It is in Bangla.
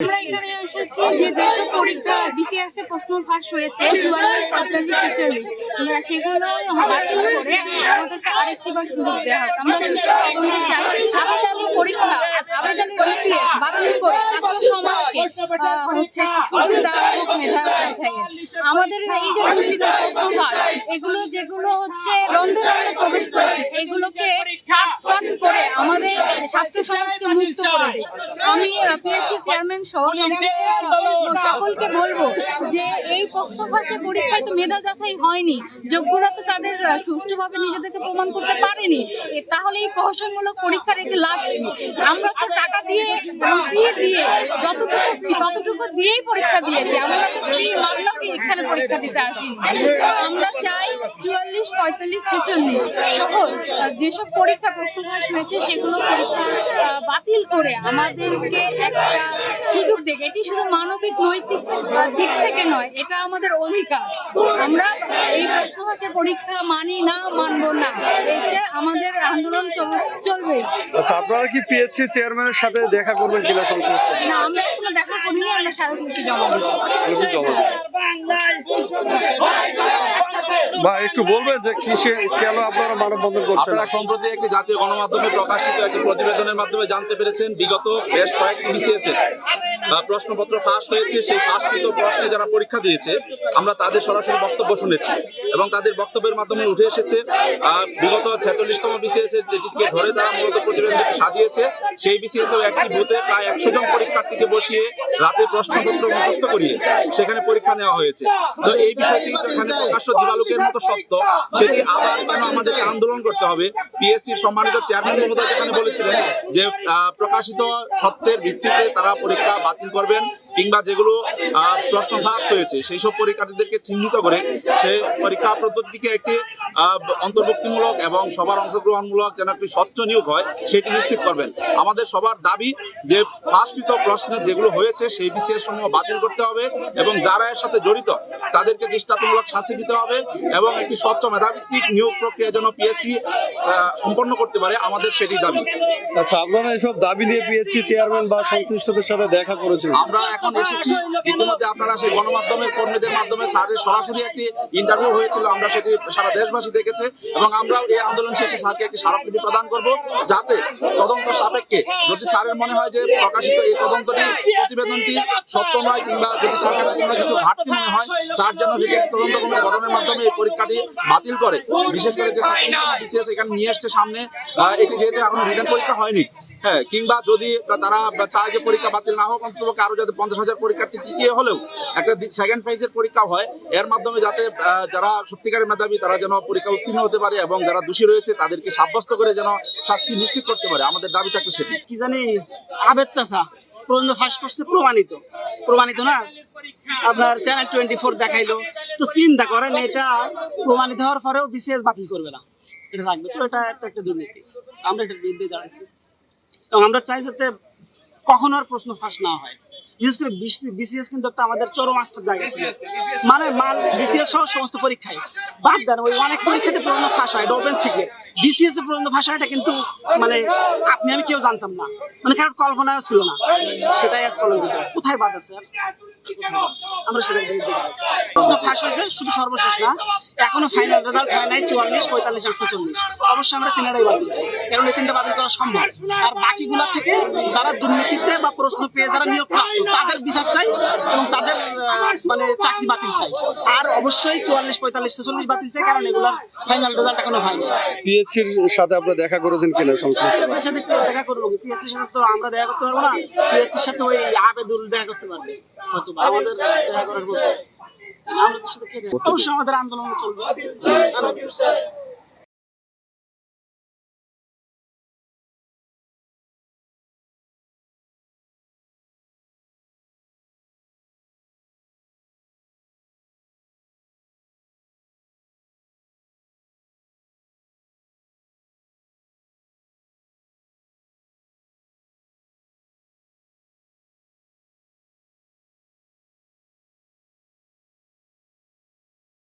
আমরা এখানে এসেছি যেসব পরীক্ষা বিসিএস এ প্রশ্ন ফাঁস হয়েছে 44, 45, 46 সেগুলো বাতিল করে আমাদেরকে আরেকটিবার সুযোগ দেওয়া হোক। আমরা তদন্তে চাই আবেদনী পরীক্ষা আবেদনী বিসিএস বাতিল করে ছাত্র সমাজকে হচ্ছে সুযোগ দেওয়া হোক মেধা যাচাইয়ের। আমাদের এই যে দুর্নীতি প্রশ্ন ফাঁস এগুলো যেগুলো হচ্ছে রন্ধে রন্ধে প্রবেশ করেছে এগুলোকে ফাট করে আমাদের ছাত্র সমাজকে মুক্ত করে দেয়। আমি পিএসসি চেয়ারম্যান সহ সকলকে বলবো যে এই প্রশ্ন ফাঁসে পরীক্ষায় তো মেধা যাচাই হয়নি, যোগ্যরা তো তাদের সুষ্ঠুভাবে নিজেদেরকে প্রমাণ করতে পারেনি, তাহলে এই প্রহসনমূলক পরীক্ষার একটি লাভ কি? আমরা তো টাকা দিয়ে এবং ফি দিয়ে ততটুকু দিয়েই পরীক্ষা দিয়েছি, আমরা তো ফি মামলা এখানে পরীক্ষা দিতে আসিনি। আমরা চাই 44, 45, 46 সহ যেসব পরীক্ষা প্রশ্ন ফাঁস হয়েছে সেগুলো পরীক্ষা বাতিল করে আমাদেরকে একটা সুযোগ দেখ। এটি শুধু মানবিক নৈতিক দিক থেকে নয়, এটা আমাদের অধিকার। আমরা এই প্রশ্ন ফাঁসের পরীক্ষা মানি না, মানবো না, এটা আমাদের আন্দোলন চলবে। আচ্ছা, আপনারা কি পিএসসি চেয়ারম্যানের সাথে দেখা করবেন কিনা? না, আমরা এখনো দেখা করিনি, আমরা স্মারকলিপি জমা দেব। বা একটু বলবেন যে কিসে কেন আপনারা মানববন্ধন করছেন? আপনারা সম্প্রতি একটি জাতীয় গণমাধ্যমে প্রকাশিত একটি প্রতিবেদনের মাধ্যমে জানতে পেরেছেন বিগত বেশ কয়েকটি বিসিএস এর প্রশ্নপত্র ফাঁস হয়েছে। সেই ফাঁসকৃত প্রশ্নে যারা পরীক্ষা দিয়েছে আমরা তাদের সরাসরি বক্তব্য শুনেছি এবং তাদের বক্তব্যের মাধ্যমে উঠে এসেছে বিগত 46তম বিসিএস এর যেটিকে ধরে তারা মূলত প্রতিবেদনটি সাজিয়েছে, সেই বিসিএস এর একটি বুথে প্রায় 100 জন পরীক্ষার্থীকে বসিয়ে রাতে প্রশ্নপত্র মুখস্থ করিয়ে সেখানে পরীক্ষা নেওয়া হয়েছে। তো এই বিষয়টি এখানে প্রকাশ্য দিবালোকের মতো সত্য, সেটি আবার কেন আমাদেরকে আন্দোলন করতে হবে? পিএসসির সম্মানিত চেয়ারম্যান মহোদয় যেখানে বলেছিলেন যে প্রকাশিত সত্যের ভিত্তিতে তারা পরীক্ষা বাতিল করবেন কিংবা যেগুলো প্রশ্ন ফাঁস হয়েছে সেই সব পরীক্ষার্থীদেরকে চিহ্নিত করে সেই পরীক্ষা পদ্ধতিটিকে একটি অন্তর্ভুক্তিমূলক এবং সবার অংশগ্রহণমূলক যেন একটি স্বচ্ছ নিয়োগ হয় সেটি নিশ্চিত করবেন। আমাদের সবার দাবি যে ফাঁসকৃত প্রশ্নে যেগুলো হয়েছে সেই বিসিএস সমূহ বাতিল করতে হবে এবং যারা এর সাথে জড়িত তাদেরকে দৃষ্টান্তমূলক শাস্তি দিতে হবে এবং একটি স্বচ্ছ মেধাভিত্তিক নিয়োগ প্রক্রিয়া যেন পিএসসি সম্পন্ন করতে পারে, আমাদের সেটি দাবি। আচ্ছা, আপনারা এসব দাবি নিয়ে পিএসসি চেয়ারম্যান বা সংশ্লিষ্টদের সাথে দেখা করেছেন? আমরা এখন এসেছি, ইতিমধ্যে আপনারা সেই গণমাধ্যমের কর্মীদের মাধ্যমে স্যারের সরাসরি একটি ইন্টারভিউ হয়েছিল, আমরা সেটি সারা দেশবাসী দেখেছে এবং আমরা এই আন্দোলন শেষে স্যারকে একটি স্মারকলিপি প্রদান করব যাতে তদন্ত সাপেক্ষে যদি স্যারের মনে হয় যে প্রকাশিত এই তদন্তটি প্রতিবেদনটি সত্য নয় কিংবা যদি তার কাছে কোনো কিছু ঘাটতি মনে হয়, স্যার যেন সেটি একটি তদন্ত কমিটি গঠনের মাধ্যমে এই পরীক্ষাটি বাতিল করে। বিশেষ করে যে বিসিএস এখানে নিয়ে আসছে সামনে, এটি যেহেতু এখনো রিটার্ন পরীক্ষা হয়নি, হ্যাঁ, কিংবা যদি তারা চায় যে পরীক্ষা বাতিল না হোক অন্তত আরো যাতে 50,000 পরীক্ষার্থী টিকিয়ে হলেও একটা সেকেন্ড ফেজের পরীক্ষা হয়, এর মাধ্যমে যাতে যারা সত্যিকারের মেধাবী তারা যেন পরীক্ষা উত্তীর্ণ হতে পারে এবং যারা দোষী রয়েছে তাদেরকে সাব্যস্ত করে যেন শাস্তি নিশ্চিত করতে পারে, আমাদের দাবি থাকবে সেটি। কি জানি আবেদ চাচা প্রবন্ধ ফাঁস করছে, প্রমাণিত না, আপনার চ্যানেল 24 দেখাইলো। তো চিন্তা করেন, এটা প্রমাণিত হওয়ার পরেও বিসিএস বাতিল করবে না, এটা রাখবে। তো এটা একটা দুর্নীতি, আমরা এটার বিরুদ্ধে দাঁড়াইছি এবং আমরা চাই যাতে কখনো আর প্রশ্ন ফাঁস না হয়। বিশেষ করে বিসিএস কিন্তু একটা আমাদের চরম আস্থার জায়গা ছিল, মানে বিসিএস সহ সমস্ত পরীক্ষায় বাদ দেন ওই অনেক পরীক্ষাতে প্রবন্ধ ফাঁস হয়, এটা ওপেন সিক্রেট। বিসিএস এর প্রবন্ধ ফাঁস হয় এটা কিন্তু মানে আপনি আমি কেউ জানতাম না, মানে কারোর কল্পনাও ছিল না, সেটাই আজ কলঙ্কিত। কোথায় বাদ আছে? আমরা সেটার বিরুদ্ধে প্রশ্ন ফাঁস হয়েছে, শুধু সর্বশেষ না, এখনো ফাইনাল রেজাল্ট হয় নাই। 44, 45 আর 46 অবশ্যই আমরা তিনটাই বাতিল চাই, কারণ এই তিনটা বাতিল করা সম্ভব। আর বাকিগুলা থেকে যারা দুর্নীতিতে বা প্রশ্ন পেয়ে যারা নিয়োগ প্রাপ্ত তাদের বিচার চাই এবং তাদের মানে চাকরি বাতিল চাই। আর অবশ্যই 44, 45, 46 বাতিল চাই, কারণ এগুলার ফাইনাল রেজাল্ট এখনো হয়নি। পিএসসির সাথে আপনারা দেখা করেছেন কিনা? সংশ্লিষ্টদের সাথে দেখা করবো, পিএসসির সাথে তো আমরা দেখা করতে পারবো না, পিএসসির সাথে ওই আবেদুল দেখা করতে পারবে হয়তো, আমাদের দেখা করার মতো। অবশ্যই আমাদের আন্দোলন চলবে।